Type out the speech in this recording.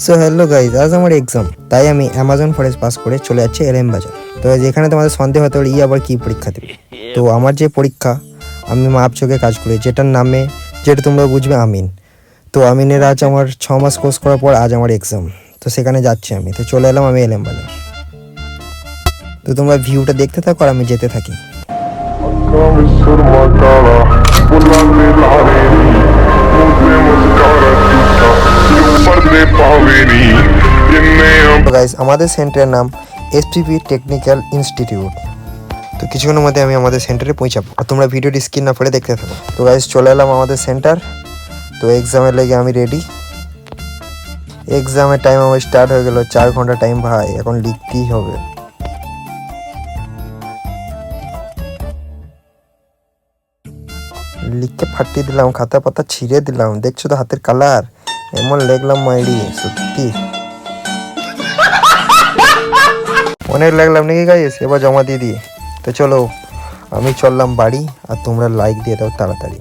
So hello guys, আজ আমার exam, তাই আমি অ্যামাজন ফরেস্ট পাস করে চলে যাচ্ছি এলএম বাজার। তো যেখানে তোমাদের সন্দেহ হতে পারে আবার কি পরীক্ষা দেবে। তো আমার যে পরীক্ষা, আমি মাপচোকে কাজ করি, যেটা তোমরা বুঝবে আমিন। তো আমিনের আজ আমার 6 মাস কোর্স করার পর আজ আমার এক্সাম। তো সেখানে যাচ্ছি আমি, তো চলে এলাম আমি এলএম বাজার। তো তোমরা ভিউটা দেখতে থাকো আর আমি যেতে থাকি। তো গাইস, আমাদের সেন্টারের নাম এসপিপি টেকনিক্যাল ইনস্টিটিউট। তো কিছুক্ষণের মধ্যে আমি আমাদের সেন্টারে পৌঁছাবো, আর তোমরা ভিডিওটি স্ক্রিন না পড়ে দেখতে থাকো। তো গাইস, চলে এলাম আমাদের সেন্টার। তো এক্সামের লেগে আমি রেডি। এক্সামের টাইম আমার স্টার্ট হয়ে গেল, 4 ঘন্টা টাইম ভাই, এখন লিখতেই হবে। লিখতে ফাটিয়ে দিলাম, খাতা পাতা ছিঁড়ে দিলাম, দেখছো তো হাতের কালার, এমন লেখলাম মাইরি, সত্যি অনেক লাগলাম নাকি গাইস, এবার জমা দিয়ে দিই। তো চলো, আমি চললাম বাড়ি, আর তোমরা লাইক দিয়ে দাও তাড়াতাড়ি।